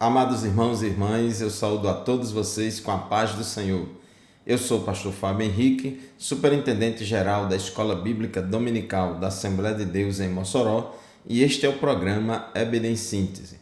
Amados irmãos e irmãs, eu saúdo a todos vocês com a paz do Senhor. Eu sou o pastor Fábio Henrique, superintendente geral da Escola Bíblica Dominical da Assembleia de Deus em Mossoró, e este é o programa EBD em Síntese.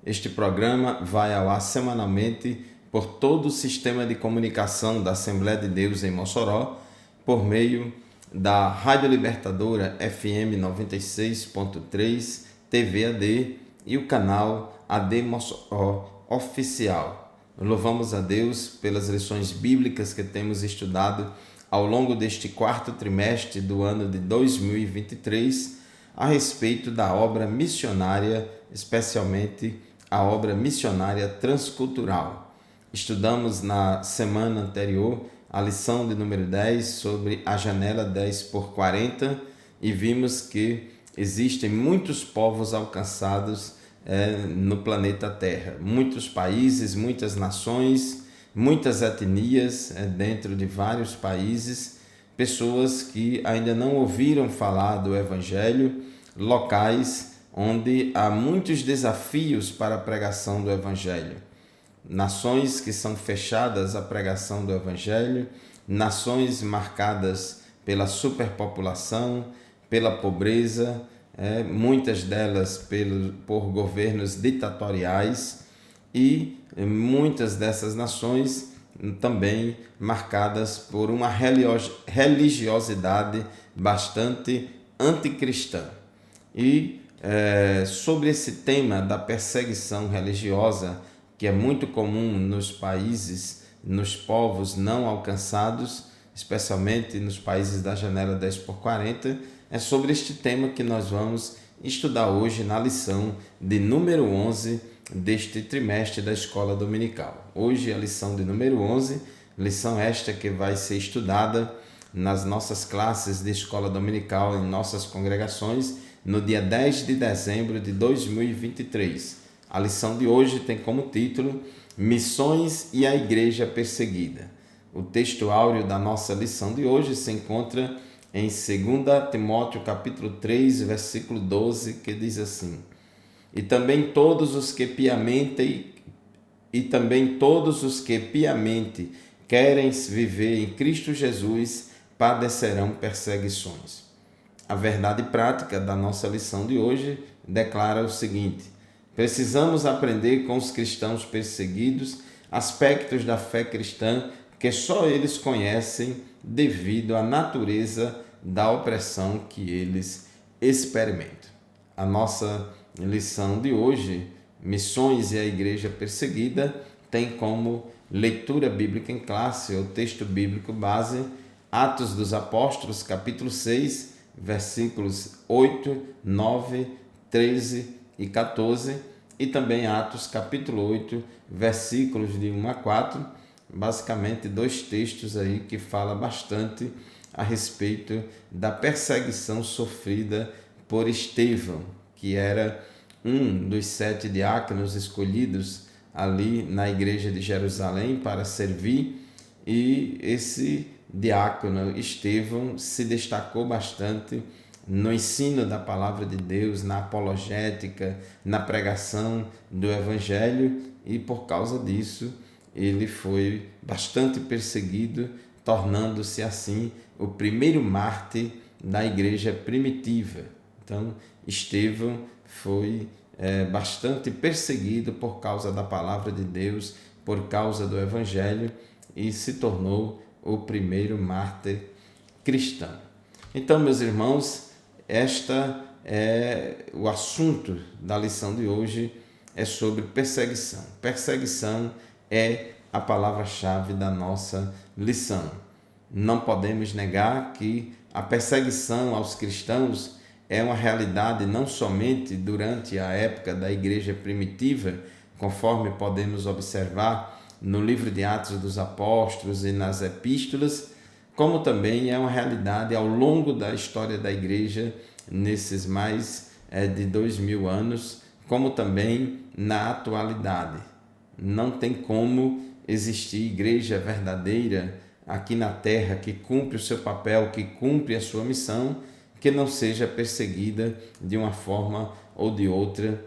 Este programa vai ao ar semanalmente por todo o sistema de comunicação da Assembleia de Deus em Mossoró, por meio da Rádio Libertadora FM 96.3, TV AD e o canal AD Mossoró Oficial. Louvamos a Deus pelas lições bíblicas que temos estudado ao longo deste quarto trimestre do ano de 2023 a respeito da obra missionária, especialmente a obra missionária transcultural. Estudamos na semana anterior a lição de número 10 sobre a janela 10x40 e vimos que existem muitos povos alcançados no planeta Terra, muitos países, muitas nações, muitas etnias dentro de vários países, pessoas que ainda não ouviram falar do Evangelho, locais onde há muitos desafios para a pregação do Evangelho. Nações que são fechadas à pregação do Evangelho, nações marcadas pela superpopulação, pela pobreza, muitas delas por governos ditatoriais e muitas dessas nações também marcadas por uma religiosidade bastante anticristã. E sobre esse tema da perseguição religiosa, que é muito comum nos países, nos povos não alcançados, especialmente nos países da janela 10x40, é sobre este tema que nós vamos estudar hoje na lição de número 11 deste trimestre da Escola Dominical. Hoje é a lição de número 11, lição esta que vai ser estudada nas nossas classes de Escola Dominical em nossas congregações no dia 10 de dezembro de 2023. A lição de hoje tem como título Missões e a Igreja Perseguida. O texto áureo da nossa lição de hoje se encontra em 2 Timóteo capítulo 3, versículo 12, que diz assim: E também todos os que piamente querem viver em Cristo Jesus padecerão perseguições. A verdade prática da nossa lição de hoje declara o seguinte: precisamos aprender com os cristãos perseguidos aspectos da fé cristã que só eles conhecem devido à natureza da opressão que eles experimentam. A nossa lição de hoje, Missões e a Igreja Perseguida, tem como leitura bíblica em classe, o texto bíblico base, Atos dos Apóstolos, capítulo 6, versículos 8, 9, 13 e 14, e também Atos, capítulo 8, versículos de 1 a 4, basicamente dois textos aí que falam bastante a respeito da perseguição sofrida por Estevão, que era um dos 7 diáconos escolhidos ali na igreja de Jerusalém para servir, e esse diácono Estevão se destacou bastante no ensino da palavra de Deus, na apologética, na pregação do Evangelho, e por causa disso ele foi bastante perseguido, tornando-se assim o primeiro mártir da igreja primitiva. Então, Estevão foi bastante perseguido por causa da palavra de Deus, por causa do Evangelho, e se tornou o primeiro mártir cristão. Então, meus irmãos, esta é o assunto da lição de hoje, é sobre perseguição. Perseguição é a palavra-chave da nossa lição. Não podemos negar que a perseguição aos cristãos é uma realidade não somente durante a época da igreja primitiva, conforme podemos observar no livro de Atos dos Apóstolos e nas epístolas, como também é uma realidade ao longo da história da igreja, nesses mais de 2000 anos, como também na atualidade. Não tem como existir igreja verdadeira aqui na terra que cumpre o seu papel, que cumpre a sua missão, que não seja perseguida de uma forma ou de outra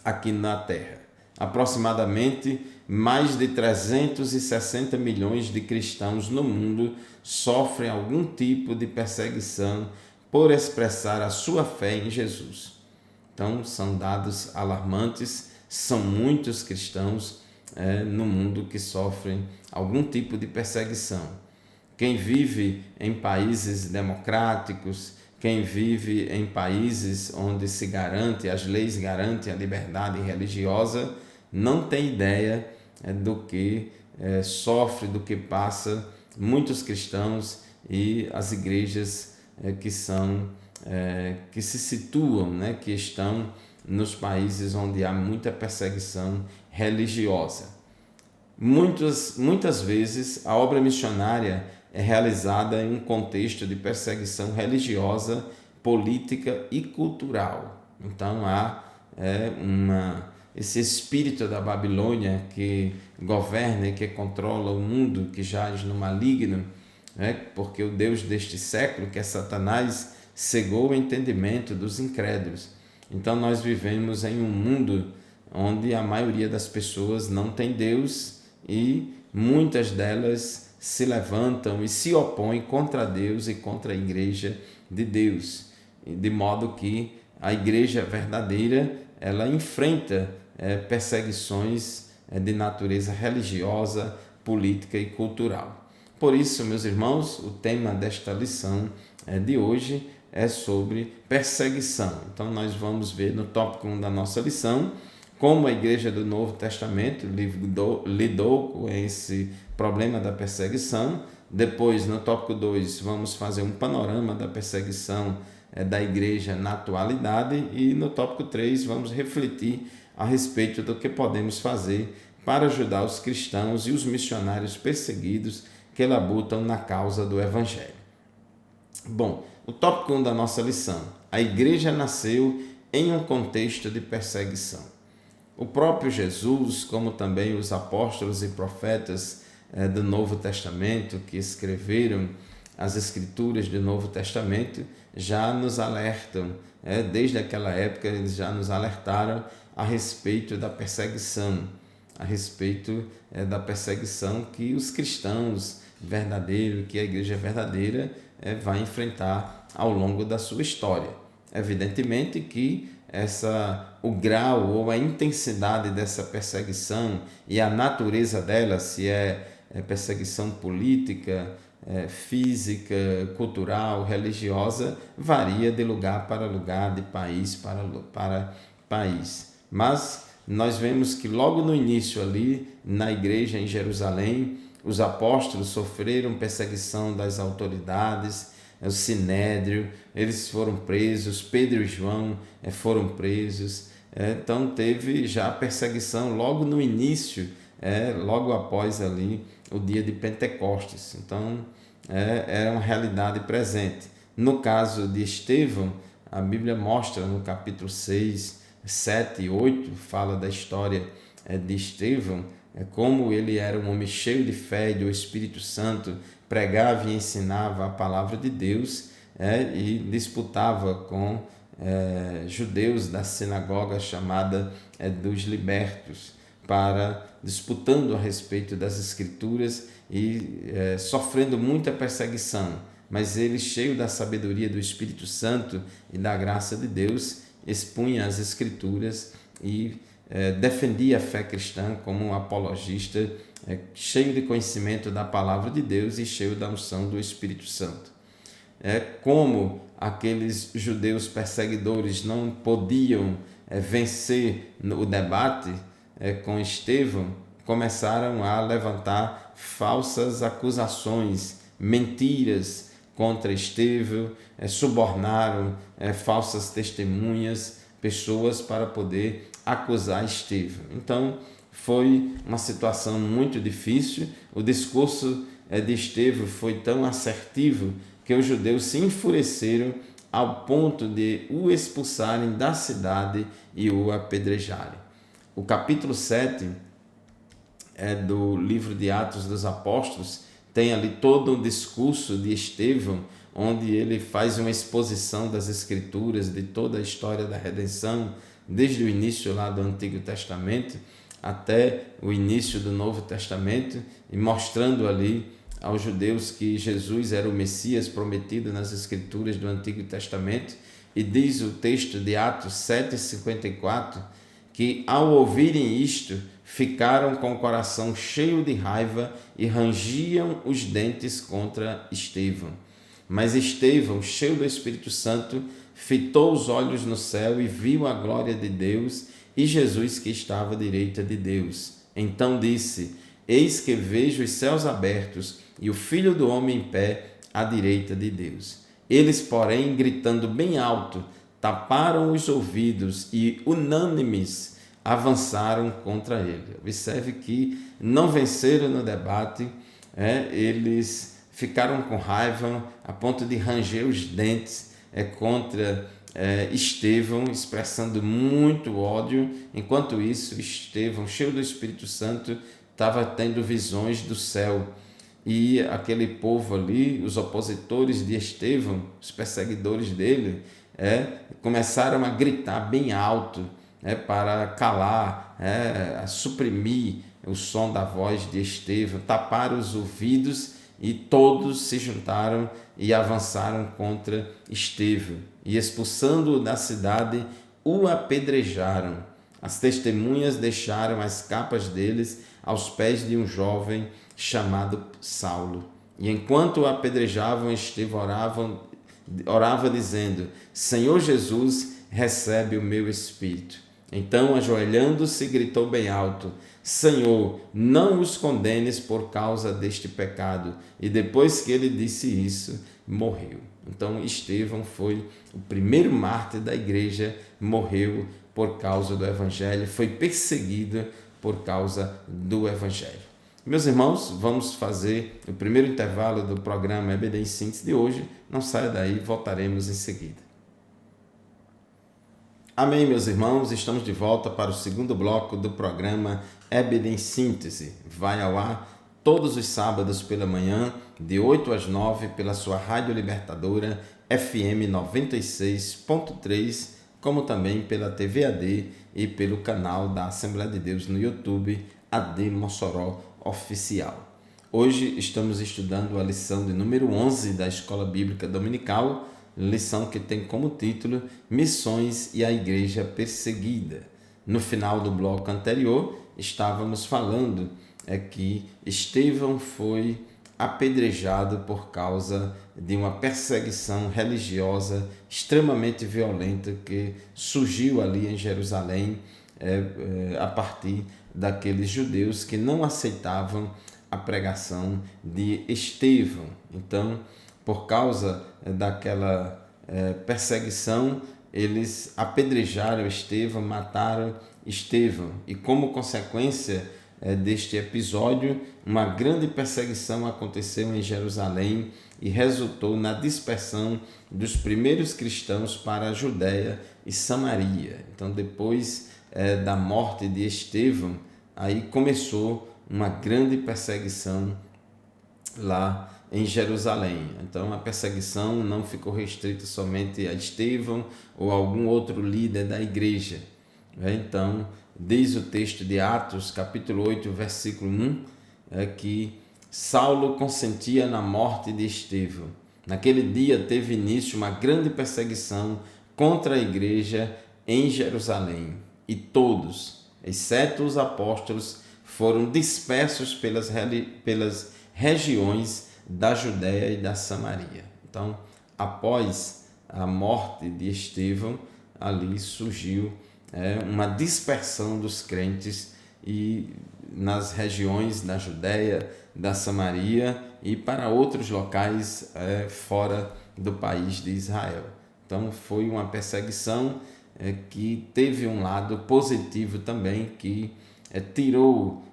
aqui na terra. Aproximadamente mais de 360 milhões de cristãos no mundo sofrem algum tipo de perseguição por expressar a sua fé em Jesus. Então, são dados alarmantes, são muitos cristãos no mundo que sofrem algum tipo de perseguição. Quem vive em países democráticos, quem vive em países onde se garante, as leis garantem a liberdade religiosa, não tem ideia do que sofre, do que passa muitos cristãos e as igrejas que se situam, que estão nos países onde há muita perseguição religiosa. Muitas vezes a obra missionária é realizada em um contexto de perseguição religiosa, política e cultural. Então há esse espírito da Babilônia que governa e que controla o mundo, que jaz no maligno, porque o Deus deste século, que é Satanás, cegou o entendimento dos incrédulos. Então nós vivemos em um mundo onde a maioria das pessoas não tem Deus e muitas delas se levantam e se opõem contra Deus e contra a igreja de Deus, de modo que a igreja verdadeira ela enfrenta perseguições de natureza religiosa, política e cultural. Por isso, meus irmãos, o tema desta lição de hoje é sobre perseguição. Então nós vamos ver no tópico 1 da nossa lição como a igreja do Novo Testamento lidou com esse problema da perseguição. Depois, no tópico 2, vamos fazer um panorama da perseguição da igreja na atualidade. E no tópico 3, vamos refletir a respeito do que podemos fazer para ajudar os cristãos e os missionários perseguidos que labutam na causa do Evangelho. Bom, o tópico 1 da nossa lição. A igreja nasceu em um contexto de perseguição. O próprio Jesus, como também os apóstolos e profetas do Novo Testamento que escreveram as Escrituras do Novo Testamento, já nos alertam, desde aquela época eles já nos alertaram a respeito da perseguição, que os cristãos verdadeiros, que a igreja verdadeira vai enfrentar ao longo da sua história. Evidentemente que o grau ou a intensidade dessa perseguição e a natureza dela, se é perseguição política, física, cultural, religiosa, varia de lugar para lugar, de país para país. Mas nós vemos que logo no início ali, na igreja em Jerusalém, os apóstolos sofreram perseguição das autoridades, o Sinédrio, eles foram presos, Pedro e João foram presos, então teve já perseguição logo no início, logo após ali o dia de Pentecostes, então era uma realidade presente. No caso de Estevão, a Bíblia mostra no capítulo 6, 7 e 8, fala da história de Estevão, como ele era um homem cheio de fé e do Espírito Santo, pregava e ensinava a palavra de Deus e disputava com judeus da sinagoga chamada dos libertos, disputando a respeito das Escrituras e sofrendo muita perseguição. Mas ele, cheio da sabedoria do Espírito Santo e da graça de Deus, expunha as Escrituras e defendia a fé cristã como um apologista cheio de conhecimento da palavra de Deus e cheio da unção do Espírito Santo. Como aqueles judeus perseguidores não podiam vencer o debate com Estevão, começaram a levantar falsas acusações, mentiras contra Estevão, subornaram falsas testemunhas, pessoas para poder acusar Estevão. Então, foi uma situação muito difícil. O discurso de Estevão foi tão assertivo que os judeus se enfureceram ao ponto de o expulsarem da cidade e o apedrejarem. O capítulo 7 do livro de Atos dos Apóstolos tem ali todo um discurso de Estevão, onde ele faz uma exposição das Escrituras, de toda a história da redenção, desde o início lá do Antigo Testamento, até o início do Novo Testamento, e mostrando ali aos judeus que Jesus era o Messias prometido nas Escrituras do Antigo Testamento. E diz o texto de Atos 7,54, que ao ouvirem isto, ficaram com o coração cheio de raiva e rangiam os dentes contra Estevão. Mas Estevão, cheio do Espírito Santo, fitou os olhos no céu e viu a glória de Deus e Jesus que estava à direita de Deus. Então disse: Eis que vejo os céus abertos e o Filho do Homem em pé à direita de Deus. Eles, porém, gritando bem alto, taparam os ouvidos e, unânimes, avançaram contra ele. Observe que não venceram no debate, eles ficaram com raiva a ponto de ranger os dentes contra Estevão, expressando muito ódio. Enquanto isso, Estevão, cheio do Espírito Santo, estava tendo visões do céu. E aquele povo ali, os opositores de Estevão, os perseguidores dele, começaram a gritar bem alto, para calar, suprimir o som da voz de Estevão, taparam os ouvidos e todos se juntaram e avançaram contra Estevão. E expulsando-o da cidade, o apedrejaram. As testemunhas deixaram as capas deles aos pés de um jovem chamado Saulo. E enquanto o apedrejavam, Estevão orava dizendo: Senhor Jesus, recebe o meu espírito. Então, ajoelhando-se, gritou bem alto: Senhor, não os condenes por causa deste pecado. E depois que ele disse isso, morreu. Então, Estevão foi o primeiro mártir da igreja, morreu por causa do Evangelho, foi perseguido por causa do Evangelho. Meus irmãos, vamos fazer o primeiro intervalo do programa EBD em Síntese de hoje. Não saia daí, voltaremos em seguida. Amém, meus irmãos, estamos de volta para o segundo bloco do programa EBD em Síntese. Vai ao ar todos os sábados pela manhã, de 8 às 9, pela sua Rádio Libertadora, FM 96.3, como também pela TV AD e pelo canal da Assembleia de Deus no YouTube, AD Mossoró Oficial. Hoje estamos estudando a lição de número 11 da Escola Bíblica Dominical, lição que tem como título Missões e a Igreja Perseguida. No final do bloco anterior, estávamos falando que Estevão foi apedrejado por causa de uma perseguição religiosa extremamente violenta que surgiu ali em Jerusalém a partir daqueles judeus que não aceitavam a pregação de Estevão. Então, por causa daquela perseguição, eles apedrejaram Estevão, mataram Estevão. E como consequência deste episódio, uma grande perseguição aconteceu em Jerusalém e resultou na dispersão dos primeiros cristãos para a Judéia e Samaria. Então, depois da morte de Estevão, aí começou uma grande perseguição lá em Jerusalém. Então, a perseguição não ficou restrita somente a Estevão ou a algum outro líder da igreja. Então, diz o texto de Atos, capítulo 8, versículo 1, que Saulo consentia na morte de Estevão. Naquele dia teve início uma grande perseguição contra a igreja em Jerusalém, e todos, exceto os apóstolos, foram dispersos pelas regiões da Judéia e da Samaria. Então, após a morte de Estevão, ali surgiu uma dispersão dos crentes e nas regiões da Judéia, da Samaria e para outros locais fora do país de Israel. Então, foi uma perseguição que teve um lado positivo também, que tirou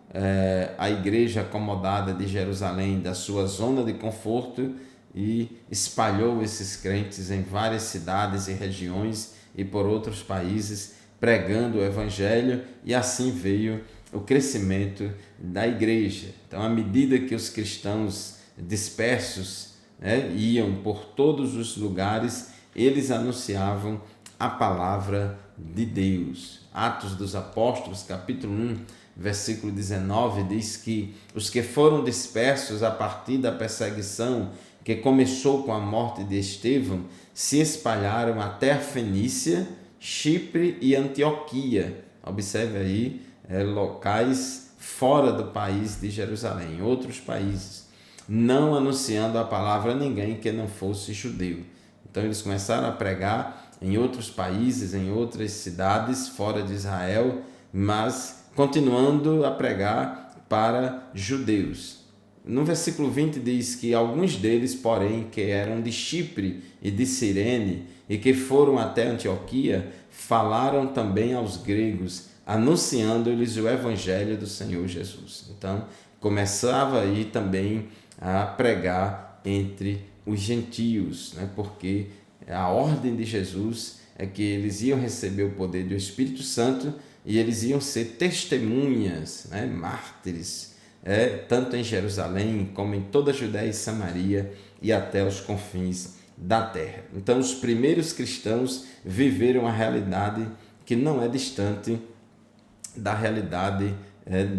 a igreja acomodada de Jerusalém da sua zona de conforto e espalhou esses crentes em várias cidades e regiões e por outros países, pregando o Evangelho, e assim veio o crescimento da igreja. Então, à medida que os cristãos dispersos iam por todos os lugares, eles anunciavam a palavra de Deus. Atos dos Apóstolos, capítulo 1, versículo 19, diz que os que foram dispersos a partir da perseguição que começou com a morte de Estevão se espalharam até a Fenícia, Chipre e Antioquia. Observe aí, locais fora do país de Jerusalém, outros países, não anunciando a palavra a ninguém que não fosse judeu. Então eles começaram a pregar em outros países, em outras cidades fora de Israel, mas continuando a pregar para judeus. No versículo 20 diz que alguns deles, porém, que eram de Chipre e de Cirene e que foram até Antioquia, falaram também aos gregos, anunciando-lhes o evangelho do Senhor Jesus. Então, começava aí também a pregar entre os gentios, né? Porque a ordem de Jesus é que eles iam receber o poder do Espírito Santo e eles iam ser testemunhas, né? Mártires, tanto em Jerusalém como em toda a Judéia e Samaria e até os confins da terra. Então, os primeiros cristãos viveram a realidade que não é distante da realidade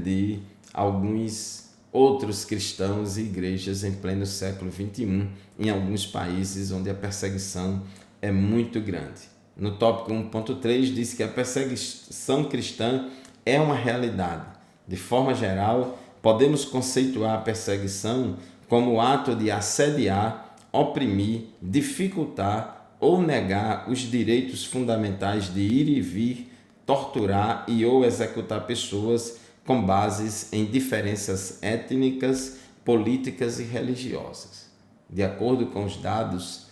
de alguns outros cristãos e igrejas em pleno século XXI, em alguns países onde a perseguição é muito grande. No tópico 1.3 diz que a perseguição cristã é uma realidade. De forma geral, podemos conceituar a perseguição como o ato de assediar, oprimir, dificultar ou negar os direitos fundamentais de ir e vir, torturar e ou executar pessoas com bases em diferenças étnicas, políticas e religiosas. De acordo com os dados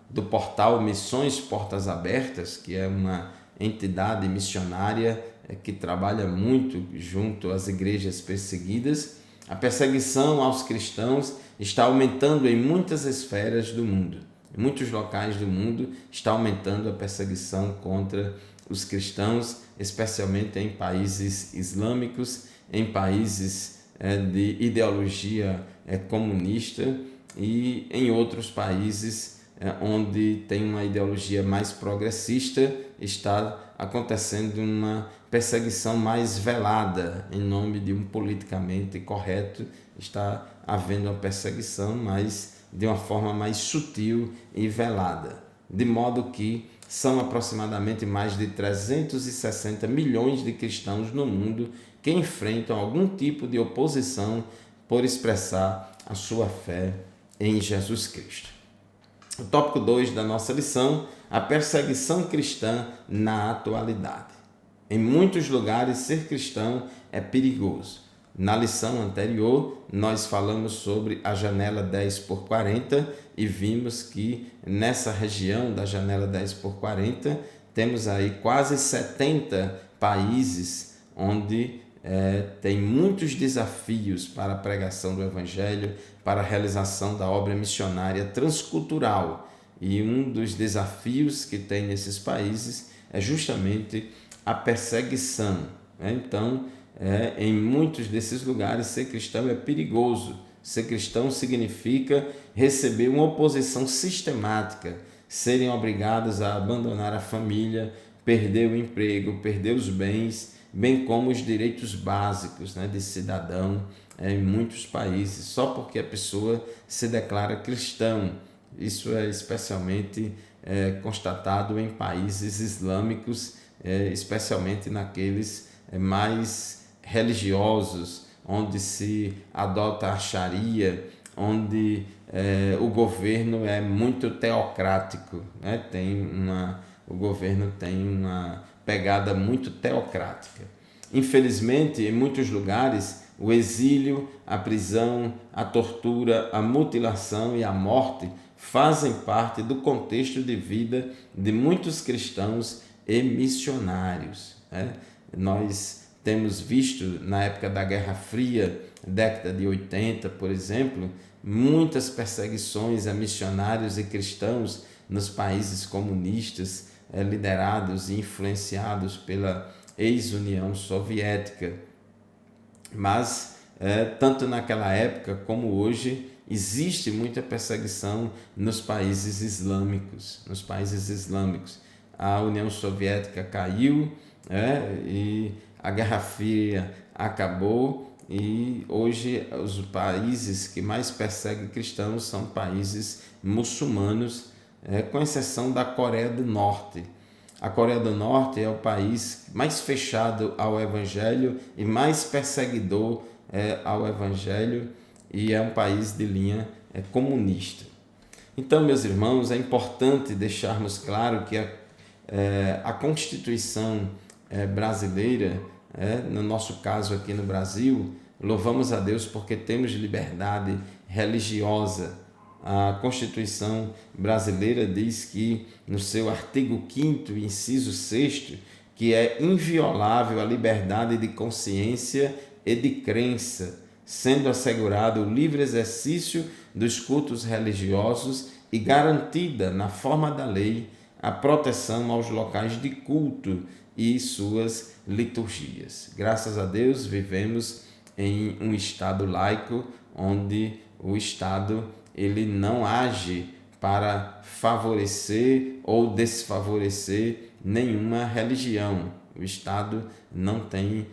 do portal Missões Portas Abertas, que é uma entidade missionária que trabalha muito junto às igrejas perseguidas, a perseguição aos cristãos está aumentando em muitas esferas do mundo. Em muitos locais do mundo está aumentando a perseguição contra os cristãos, especialmente em países islâmicos, em países de ideologia comunista e em outros países onde tem uma ideologia mais progressista, está acontecendo uma perseguição mais velada em nome de um politicamente correto, está havendo uma perseguição, mas de uma forma mais sutil e velada, de modo que são aproximadamente mais de 360 milhões de cristãos no mundo que enfrentam algum tipo de oposição por expressar a sua fé em Jesus Cristo. O tópico 2 da nossa lição, a perseguição cristã na atualidade. Em muitos lugares, ser cristão é perigoso. Na lição anterior, nós falamos sobre a janela 10x40 e vimos que nessa região da janela 10x40 temos aí quase 70 países onde tem muitos desafios para a pregação do Evangelho, para a realização da obra missionária transcultural. E um dos desafios que tem nesses países é justamente a perseguição. Então, em muitos desses lugares, ser cristão é perigoso. Ser cristão significa receber uma oposição sistemática, serem obrigados a abandonar a família, perder o emprego, perder os bens, bem como os direitos básicos, de cidadão em muitos países, só porque a pessoa se declara cristão. Isso é especialmente constatado em países islâmicos, especialmente naqueles mais religiosos, onde se adota a Sharia, onde o governo é muito teocrático, o governo tem uma pegada muito teocrática. Infelizmente, em muitos lugares, o exílio, a prisão, a tortura, a mutilação e a morte fazem parte do contexto de vida de muitos cristãos e missionários. Nós temos visto na época da Guerra Fria, década de 80, por exemplo, muitas perseguições a missionários e cristãos nos países comunistas, liderados e influenciados pela ex-União Soviética. Mas, tanto naquela época como hoje, existe muita perseguição nos países islâmicos. a União Soviética caiu, e a Guerra Fria acabou, e hoje os países que mais perseguem cristãos são países muçulmanos, com exceção da Coreia do Norte. A Coreia do Norte é o país mais fechado ao Evangelho e mais perseguidor ao Evangelho, e é um país de linha comunista. Então, meus irmãos, é importante deixarmos claro que a Constituição brasileira, no nosso caso aqui no Brasil, louvamos a Deus porque temos liberdade religiosa. A Constituição brasileira diz que, no seu artigo 5º, inciso 6º, que é inviolável a liberdade de consciência e de crença, sendo assegurado o livre exercício dos cultos religiosos e garantida, na forma da lei, a proteção aos locais de culto e suas liturgias. Graças a Deus, vivemos em um Estado laico, onde o Estado ele não age para favorecer ou desfavorecer nenhuma religião. O Estado não tem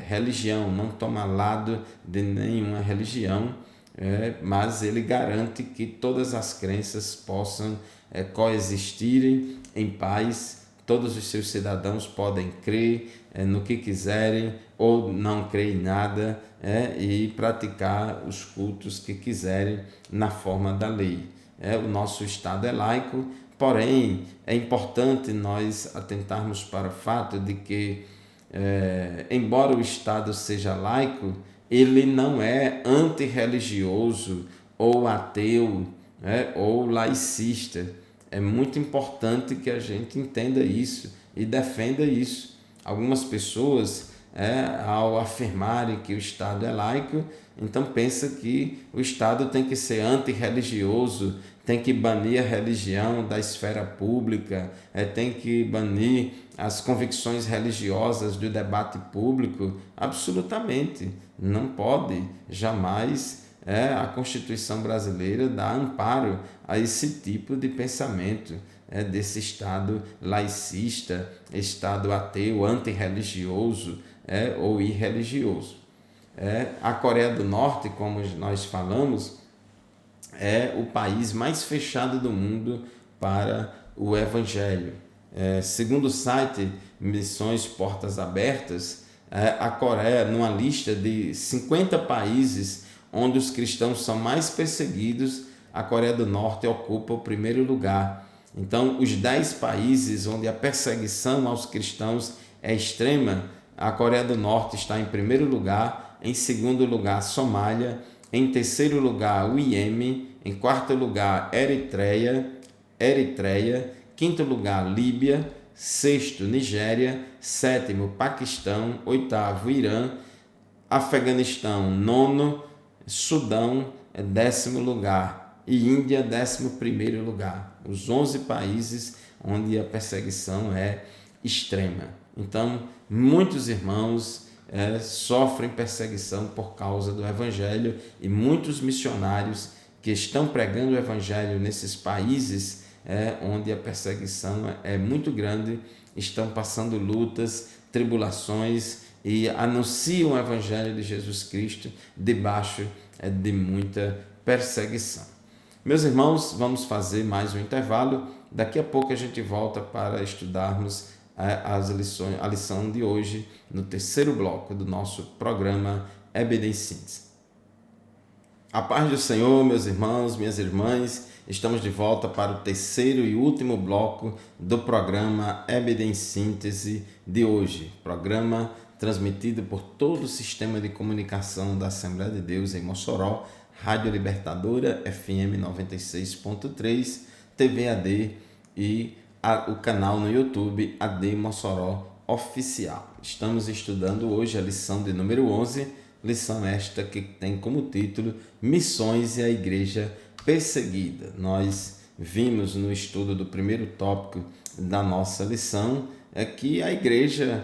religião, não toma lado de nenhuma religião, mas ele garante que todas as crenças possam coexistirem em paz. Todos os seus cidadãos podem crer no que quiserem ou não crer em nada, e praticar os cultos que quiserem na forma da lei. O nosso Estado é laico, porém é importante nós atentarmos para o fato de que, embora o Estado seja laico, ele não é antirreligioso ou ateu, ou laicista. É muito importante que a gente entenda isso e defenda isso. Algumas pessoas, ao afirmarem que o Estado é laico, então pensa que o Estado tem que ser antirreligioso, tem que banir a religião da esfera pública, tem que banir as convicções religiosas do debate público. Absolutamente, não pode, jamais. A Constituição brasileira dá amparo a esse tipo de pensamento, desse Estado laicista, Estado ateu, antirreligioso, ou irreligioso. A Coreia do Norte, como nós falamos, é o país mais fechado do mundo para o Evangelho. Segundo o site Missões Portas Abertas, a Coreia, numa lista de 50 países onde os cristãos são mais perseguidos, a Coreia do Norte ocupa o primeiro lugar. Então, os 10 países onde a perseguição aos cristãos é extrema, a Coreia do Norte está em primeiro lugar, em segundo lugar, Somália, em terceiro lugar, o Iêmen, em quarto lugar, Eritreia, quinto lugar, Líbia, sexto, Nigéria, sétimo, Paquistão, oitavo, Irã, Afeganistão, nono, Sudão é 10º lugar e Índia 11º lugar. Os 11 países onde a perseguição é extrema. Então, muitos irmãos sofrem perseguição por causa do Evangelho, e muitos missionários que estão pregando o Evangelho nesses países onde a perseguição é muito grande, estão passando lutas, tribulações, e anunciam o Evangelho de Jesus Cristo debaixo de muita perseguição. Meus irmãos, vamos fazer mais um intervalo. Daqui a pouco a gente volta para estudarmos a lição de hoje, no terceiro bloco do nosso programa EBD em Síntese. A paz do Senhor, meus irmãos, minhas irmãs, estamos de volta para o terceiro e último bloco do programa EBD em Síntese de hoje. Programa transmitido por todo o sistema de comunicação da Assembleia de Deus em Mossoró, Rádio Libertadora, FM 96.3, TV AD e o canal no YouTube AD Mossoró Oficial. Estamos estudando hoje a lição de número 11, lição esta que tem como título Missões e a Igreja Perseguida. Nós vimos no estudo do primeiro tópico da nossa lição que a igreja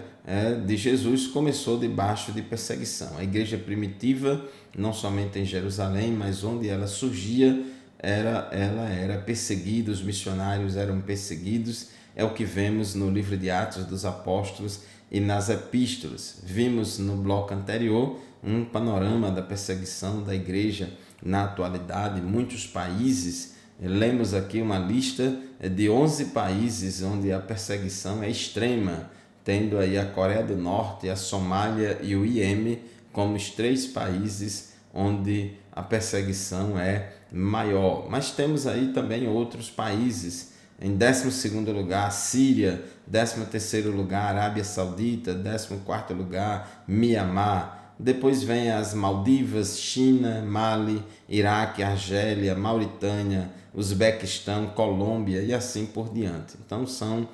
de Jesus começou debaixo de perseguição. A igreja primitiva, não somente em Jerusalém, mas onde ela surgia, ela era perseguida, os missionários eram perseguidos, é o que vemos no livro de Atos dos Apóstolos e nas epístolas. Vimos no bloco anterior um panorama da perseguição da igreja na atualidade em muitos países. Lemos aqui uma lista de 11 países onde a perseguição é extrema, tendo aí a Coreia do Norte, a Somália e o Iêmen como os 3 países onde a perseguição é maior. Mas temos aí também outros países. Em 12º lugar, Síria, 13º lugar, Arábia Saudita, 14º lugar, Mianmar. Depois vem as Maldivas, China, Mali, Iraque, Argélia, Mauritânia, Uzbequistão, Colômbia e assim por diante. Então são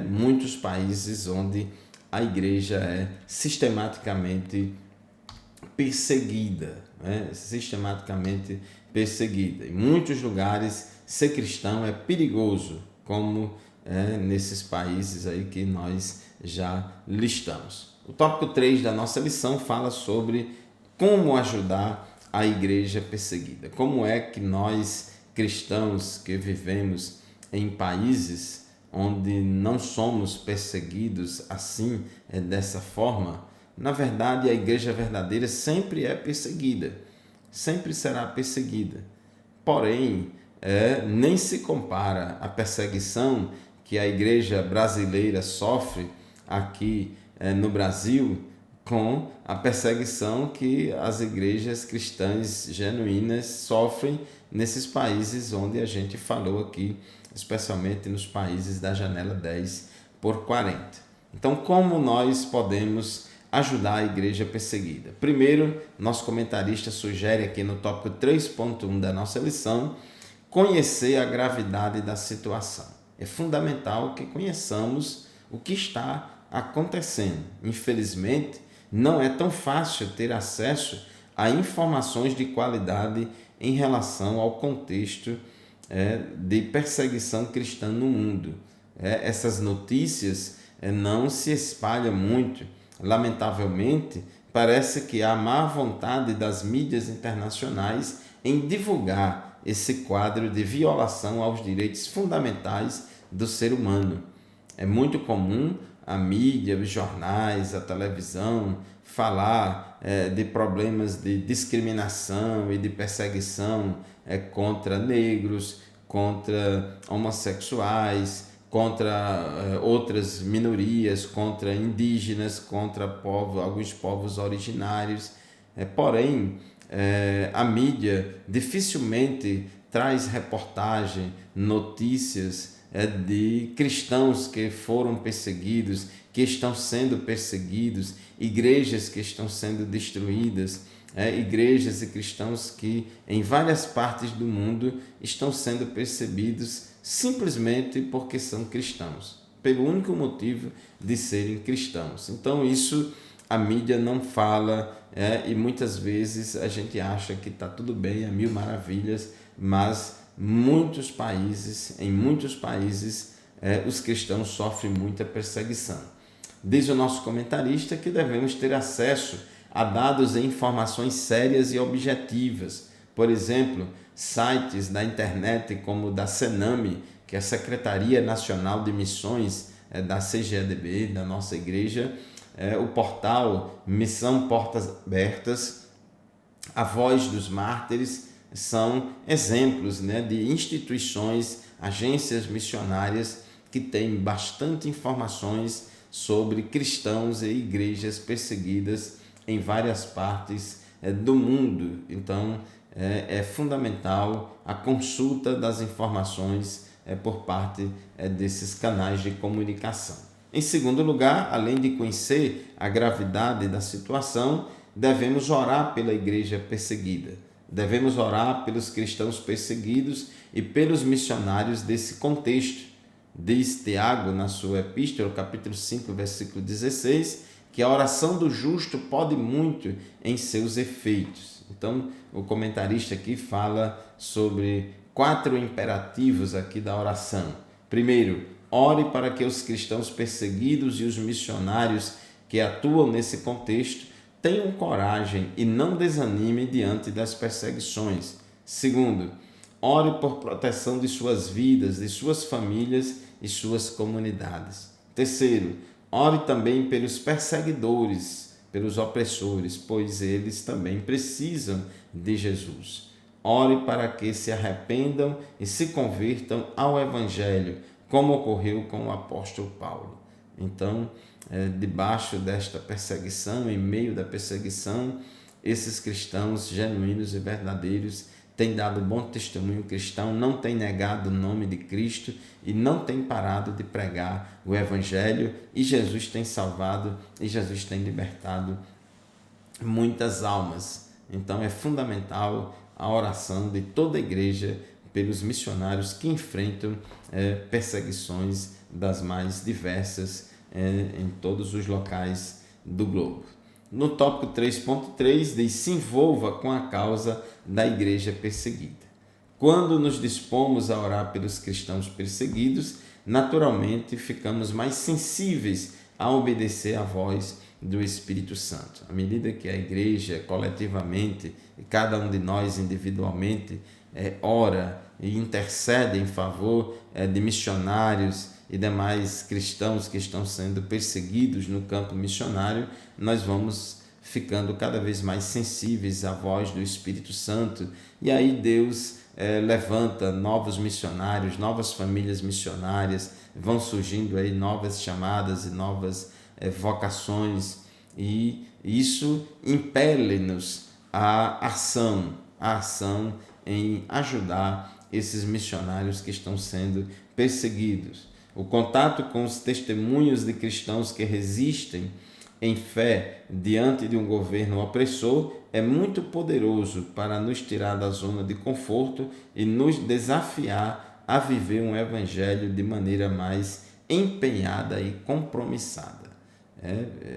muitos países onde a igreja é sistematicamente perseguida, sistematicamente perseguida. Em muitos lugares, ser cristão é perigoso, como nesses países aí que nós já listamos. O tópico 3 da nossa lição fala sobre como ajudar a igreja perseguida. Como é que nós, cristãos que vivemos em países onde não somos perseguidos assim, dessa forma, na verdade, a igreja verdadeira sempre é perseguida, sempre será perseguida. Porém, nem se compara a perseguição que a igreja brasileira sofre aqui no Brasil com a perseguição que as igrejas cristãs genuínas sofrem nesses países onde a gente falou aqui, especialmente nos países da janela 10/40. Então, como nós podemos ajudar a igreja perseguida? Primeiro, nosso comentarista sugere aqui no tópico 3.1 da nossa lição, conhecer a gravidade da situação. É fundamental que conheçamos o que está acontecendo. Infelizmente, não é tão fácil ter acesso a informações de qualidade em relação ao contexto de perseguição cristã no mundo. Essas notícias não se espalham muito. Lamentavelmente, parece que há má vontade das mídias internacionais em divulgar esse quadro de violação aos direitos fundamentais do ser humano. É muito comum a mídia, os jornais, a televisão falar de problemas de discriminação e de perseguição contra negros, contra homossexuais, contra outras minorias, contra indígenas, contra alguns povos originários. Porém, a mídia dificilmente traz reportagem, notícias de cristãos que foram perseguidos, que estão sendo perseguidos, igrejas que estão sendo destruídas, igrejas e cristãos que em várias partes do mundo estão sendo perseguidos simplesmente porque são cristãos, pelo único motivo de serem cristãos. Então isso a mídia não fala, e muitas vezes a gente acha que está tudo bem, a mil maravilhas, mas em muitos países, os cristãos sofrem muita perseguição. Diz o nosso comentarista que devemos ter acesso a dados e informações sérias e objetivas. Por exemplo, sites da internet como o da Sename, que é a Secretaria Nacional de Missões da CGADB, da nossa igreja, o portal Missão Portas Abertas, a Voz dos Mártires, são exemplos de instituições, agências missionárias que têm bastante informações sobre cristãos e igrejas perseguidas em várias partes do mundo. Então, é fundamental a consulta das informações por parte desses canais de comunicação. Em segundo lugar, além de conhecer a gravidade da situação, devemos orar pela igreja perseguida. Devemos orar pelos cristãos perseguidos e pelos missionários desse contexto. Diz Tiago na sua epístola, capítulo 5, versículo 16, que a oração do justo pode muito em seus efeitos. Então, o comentarista aqui fala sobre 4 imperativos aqui da oração. Primeiro, ore para que os cristãos perseguidos e os missionários que atuam nesse contexto tenham coragem e não desanimem diante das perseguições. Segundo, ore por proteção de suas vidas, de suas famílias e suas comunidades. Terceiro, ore também pelos perseguidores, pelos opressores, pois eles também precisam de Jesus. Ore para que se arrependam e se convirtam ao Evangelho, como ocorreu com o apóstolo Paulo. Então, debaixo desta perseguição, em meio da perseguição, esses cristãos genuínos e verdadeiros têm dado bom testemunho cristão, não têm negado o nome de Cristo e não têm parado de pregar o Evangelho, e Jesus tem salvado e Jesus tem libertado muitas almas. Então é fundamental a oração de toda a igreja pelos missionários que enfrentam perseguições das mais diversas em todos os locais do globo. No tópico 3.3 diz: se envolva com a causa da igreja perseguida. Quando nos dispomos a orar pelos cristãos perseguidos, naturalmente ficamos mais sensíveis a obedecer à voz do Espírito Santo. À medida que a igreja coletivamente e cada um de nós individualmente ora e intercede em favor de missionários e demais cristãos que estão sendo perseguidos no campo missionário, nós vamos ficando cada vez mais sensíveis à voz do Espírito Santo, e aí Deus levanta novos missionários, novas famílias missionárias, vão surgindo aí novas chamadas e novas vocações, e isso impele-nos à ação em ajudar esses missionários que estão sendo perseguidos. O contato com os testemunhos de cristãos que resistem em fé diante de um governo opressor é muito poderoso para nos tirar da zona de conforto e nos desafiar a viver um evangelho de maneira mais empenhada e compromissada.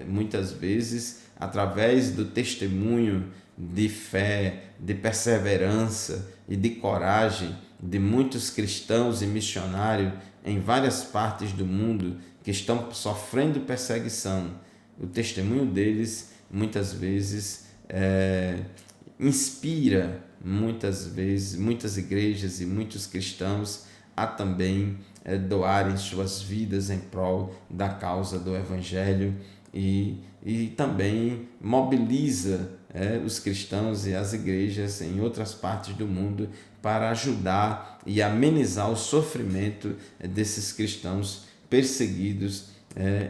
Muitas vezes, através do testemunho de fé, de perseverança e de coragem de muitos cristãos e missionários em várias partes do mundo que estão sofrendo perseguição, o testemunho deles muitas vezes inspira muitas igrejas e muitos cristãos a também doarem suas vidas em prol da causa do Evangelho, e também mobiliza os cristãos e as igrejas em outras partes do mundo para ajudar e amenizar o sofrimento desses cristãos perseguidos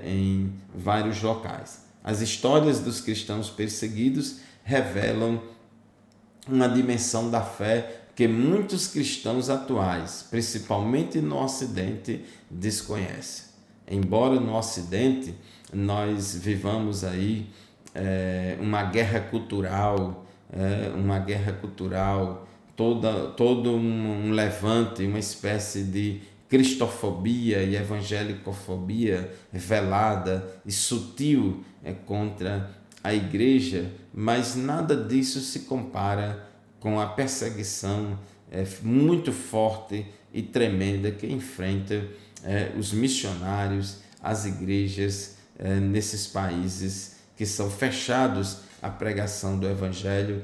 em vários locais. As histórias dos cristãos perseguidos revelam uma dimensão da fé que muitos cristãos atuais, principalmente no Ocidente, desconhecem. Embora no Ocidente nós vivamos aí uma guerra cultural, todo um levante, uma espécie de cristofobia e evangelicofobia velada e sutil contra a igreja, mas nada disso se compara com a perseguição muito forte e tremenda que enfrenta os missionários, as igrejas nesses países que são fechados à pregação do evangelho,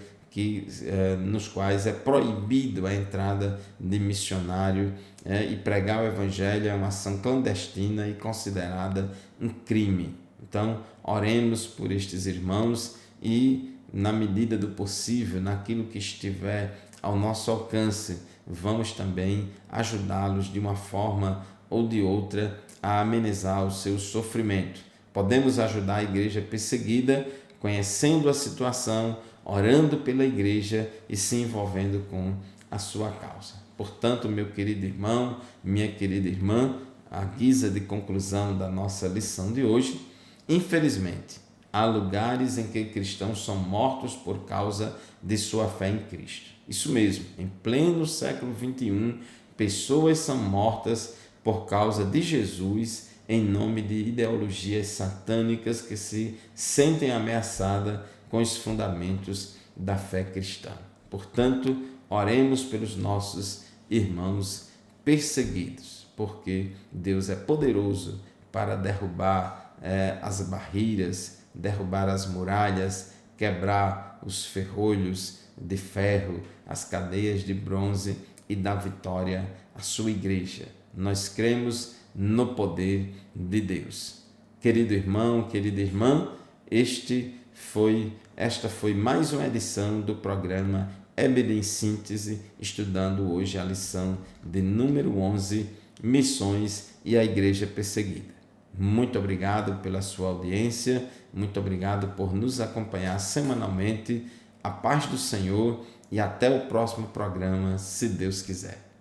nos quais é proibido a entrada de missionário, e pregar o evangelho é uma ação clandestina e considerada um crime. Então, oremos por estes irmãos e, na medida do possível, naquilo que estiver ao nosso alcance, vamos também ajudá-los de uma forma ou de outra a amenizar o seu sofrimento. Podemos ajudar a igreja perseguida conhecendo a situação, orando pela igreja e se envolvendo com a sua causa. Portanto, meu querido irmão, minha querida irmã, à guisa de conclusão da nossa lição de hoje, infelizmente, há lugares em que cristãos são mortos por causa de sua fé em Cristo. Isso mesmo, em pleno século XXI, pessoas são mortas por causa de Jesus em nome de ideologias satânicas que se sentem ameaçadas com os fundamentos da fé cristã. Portanto, oremos pelos nossos irmãos perseguidos, porque Deus é poderoso para derrubar as barreiras, derrubar as muralhas, quebrar os ferrolhos de ferro, as cadeias de bronze, e dar vitória à sua igreja. Nós cremos no poder de Deus. Querido irmão, querida irmã, esta foi mais uma edição do programa EBD em Síntese, estudando hoje a lição de número 11, Missões e a Igreja Perseguida. Muito obrigado pela sua audiência, muito obrigado por nos acompanhar semanalmente. A paz do Senhor e até o próximo programa, se Deus quiser.